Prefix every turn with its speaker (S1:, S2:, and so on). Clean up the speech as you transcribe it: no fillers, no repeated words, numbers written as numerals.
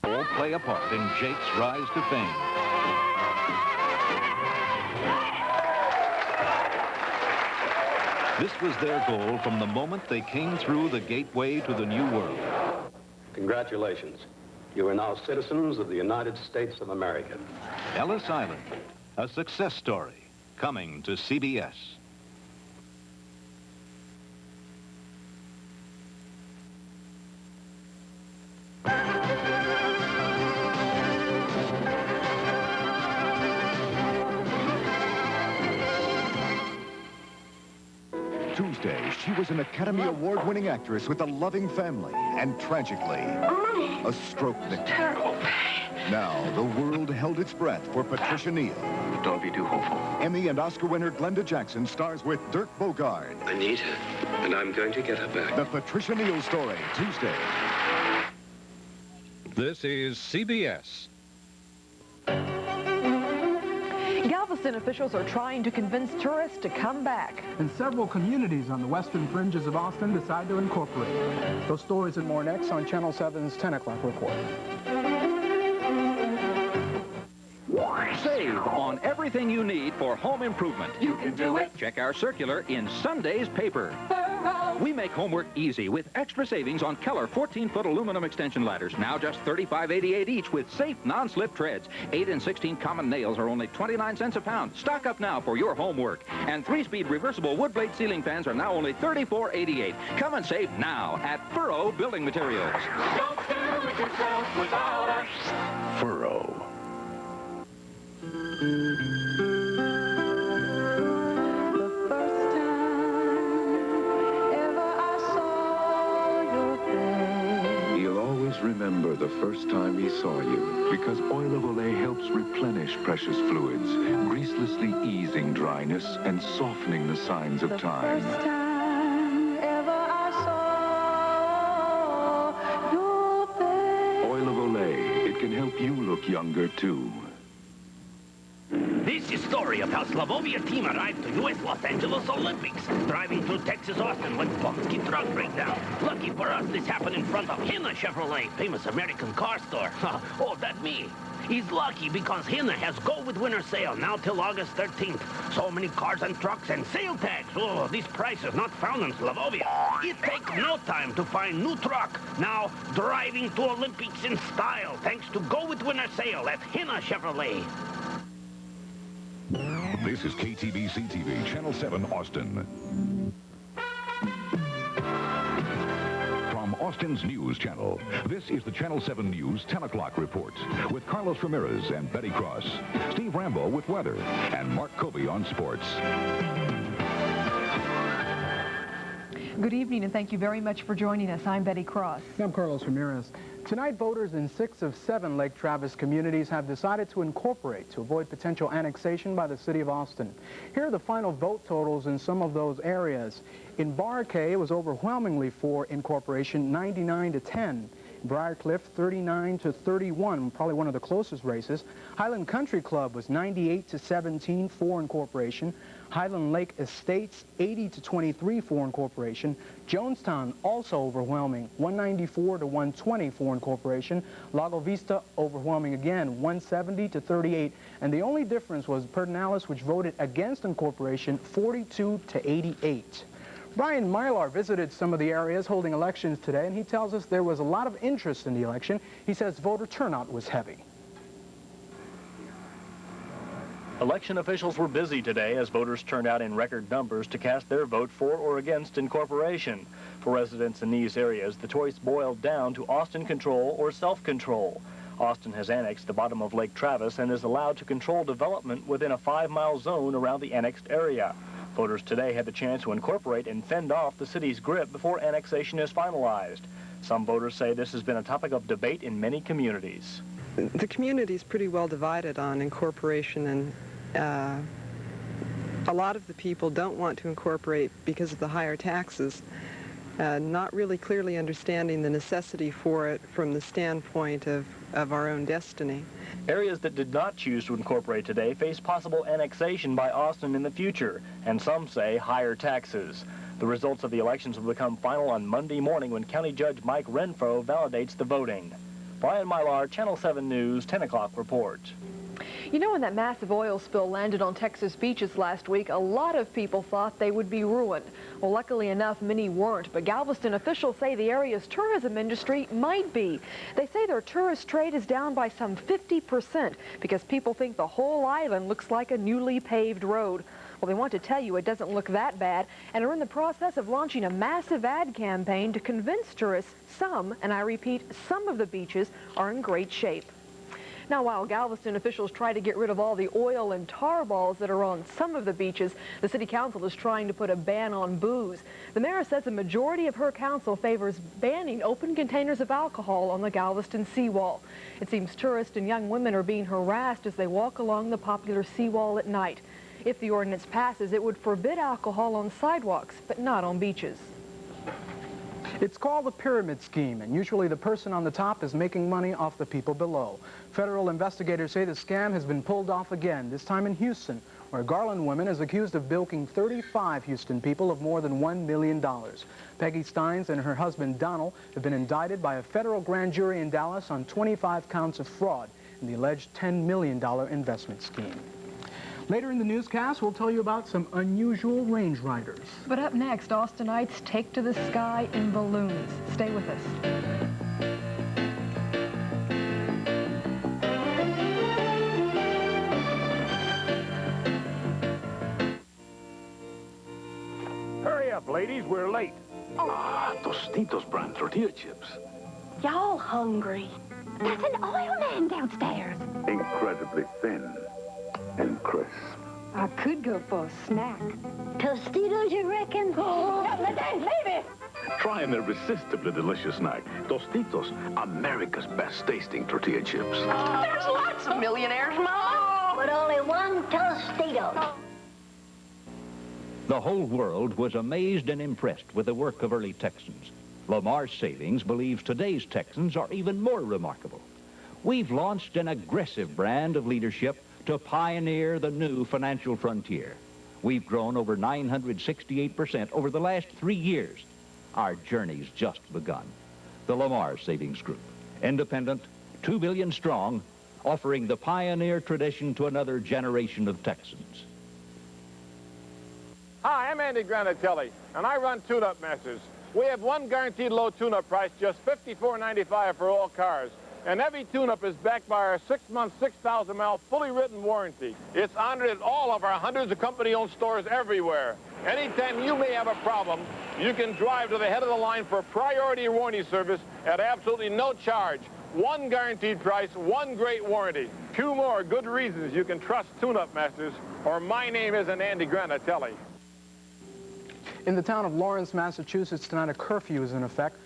S1: All play a part in Jake's rise to fame. This was their goal from the moment they came through the gateway to the new world.
S2: Congratulations. You are now citizens of the United States of America.
S1: Ellis Island, a success story, coming to CBS.
S3: Tuesday, she was an Academy Award-winning actress with a loving family, and tragically, a stroke victim.
S4: Terrible pain.
S3: Now, the world held its breath for Patricia Neal.
S5: Don't be too hopeful.
S3: Emmy and Oscar winner Glenda Jackson stars with Dirk Bogarde.
S5: I need her, and I'm going to get her back.
S3: The Patricia Neal story, Tuesday.
S1: This is CBS.
S6: Galveston officials are trying to convince tourists to come back.
S7: And several communities on the western fringes of Austin decide to incorporate. Those stories and more next on Channel 7's 10 o'clock report.
S1: Save on everything you need for home improvement.
S4: You can do it.
S1: Check our circular in Sunday's paper. We make homework easy with extra savings on Keller 14-foot aluminum extension ladders. Now just $35.88 each with safe non-slip treads. 8 and 16 common nails are only 29 cents a pound. Stock up now for your homework. And 3-speed reversible wood blade ceiling fans are now only $34.88. Come and save now at Furrow Building Materials.
S4: Don't do it yourself without us.
S3: Furrow.
S8: Remember the first time he saw you, because Oil of Olay helps replenish precious fluids, greaselessly easing dryness and softening the signs of time.
S4: First time ever I saw your face.
S8: Oil of Olay, it can help you look younger too.
S9: This is the story of how Slavovia team arrived to U.S. Los Angeles Olympics, driving through Texas Austin when bumpy truck breakdown. Lucky for us, this happened in front of Hina Chevrolet, famous American car store. Oh, that me. He's lucky because Hina has Go with Winter sale now till August 13th. So many cars and trucks and sale tags. Oh, these prices not found in Slavovia. It takes no time to find new truck. Now driving to Olympics in style, thanks to Go with Winter sale at Hina Chevrolet.
S10: This is KTBC-TV, Channel 7, Austin. From Austin's News Channel, this is the Channel 7 News 10 o'clock report with Carlos Ramirez and Betty Cross, Steve Rambo with weather, and Mark Kobe on sports.
S6: Good evening, and thank you very much for joining us. I'm Betty Cross.
S7: I'm Carlos Ramirez. Tonight, voters in 6 of 7 Lake Travis communities have decided to incorporate to avoid potential annexation by the city of Austin. Here are the final vote totals in some of those areas. In Bar K, it was overwhelmingly for incorporation, 99-10. Briarcliff, 39-31, probably one of the closest races. Highland Country Club was 98-17 for incorporation. Highland Lake Estates, 80-23 for incorporation. Jonestown, also overwhelming, 194-120 for incorporation. Lago Vista, overwhelming again, 170-38. And the only difference was Pedernales, which voted against incorporation, 42-88. Brian Mylar visited some of the areas holding elections today, and he tells us there was a lot of interest in the election. He says voter turnout was heavy.
S11: Election officials were busy today as voters turned out in record numbers to cast their vote for or against incorporation. For residents in these areas, the choice boiled down to Austin control or self-control. Austin has annexed the bottom of Lake Travis and is allowed to control development within a 5-mile zone around the annexed area. Voters today had the chance to incorporate and fend off the city's grip before annexation is finalized. Some voters say this has been a topic of debate in many communities.
S12: The community is pretty well divided on incorporation, and a lot of the people don't want to incorporate because of the higher taxes, not really clearly understanding the necessity for it from the standpoint of our own destiny.
S11: Areas that did not choose to incorporate today face possible annexation by Austin in the future, and some say higher taxes. The results of the elections will become final on Monday morning when County Judge Mike Renfro validates the voting. Brian Mylar, Channel 7 News, 10 o'clock report.
S6: You know, when that massive oil spill landed on Texas beaches last week, a lot of people thought they would be ruined. Well, luckily enough, many weren't, but Galveston officials say the area's tourism industry might be. They say their tourist trade is down by some 50% because people think the whole island looks like a newly paved road. Well, they want to tell you it doesn't look that bad and are in the process of launching a massive ad campaign to convince tourists some, and I repeat, some of the beaches are in great shape. Now, while Galveston officials try to get rid of all the oil and tar balls that are on some of the beaches, the city council is trying to put a ban on booze. The mayor says a majority of her council favors banning open containers of alcohol on the Galveston seawall. It seems tourists and young women are being harassed as they walk along the popular seawall at night. If the ordinance passes, it would forbid alcohol on sidewalks, but not on beaches.
S7: It's called a pyramid scheme, and usually the person on the top is making money off the people below. Federal investigators say the scam has been pulled off again, this time in Houston, where a Garland woman is accused of bilking 35 Houston people of more than $1 million. Peggy Steins and her husband Donald have been indicted by a federal grand jury in Dallas on 25 counts of fraud in the alleged $10 million investment scheme. Later in the newscast, we'll tell you about some unusual range riders.
S6: But up next, Austinites take to the sky in balloons. Stay with us.
S13: Hurry up, ladies, we're late.
S5: Ah, Tostitos brand tortilla chips.
S4: Y'all hungry? There's an oil man downstairs.
S5: Incredibly thin and crisp.
S4: I could go for a snack. Tostitos, you reckon? Oh, baby!
S5: Try an irresistibly delicious snack. Tostitos, America's best tasting tortilla chips.
S4: There's lots of millionaires, Mama. But only one Tostito.
S1: The whole world was amazed and impressed with the work of early Texans. Lamar Savings believes today's Texans are even more remarkable. We've launched an aggressive brand of leadership to pioneer the new financial frontier. We've grown over 968% over the last 3 years. Our journey's just begun. The Lamar Savings Group, independent, 2 billion strong, offering the pioneer tradition to another generation of Texans.
S13: Hi, I'm Andy Granatelli, and I run Tune Up Masters. We have one guaranteed low tune-up price, just $54.95 for all cars. And every tune-up is backed by our 6-month, 6,000-mile, fully written warranty. It's honored at all of our hundreds of company-owned stores everywhere. Anytime you may have a problem, you can drive to the head of the line for priority warranty service at absolutely no charge. One guaranteed price, one great warranty. 2 more good reasons you can trust Tune-Up Masters, or my name isn't Andy Granatelli.
S7: In the town of Lawrence, Massachusetts, tonight a curfew is in effect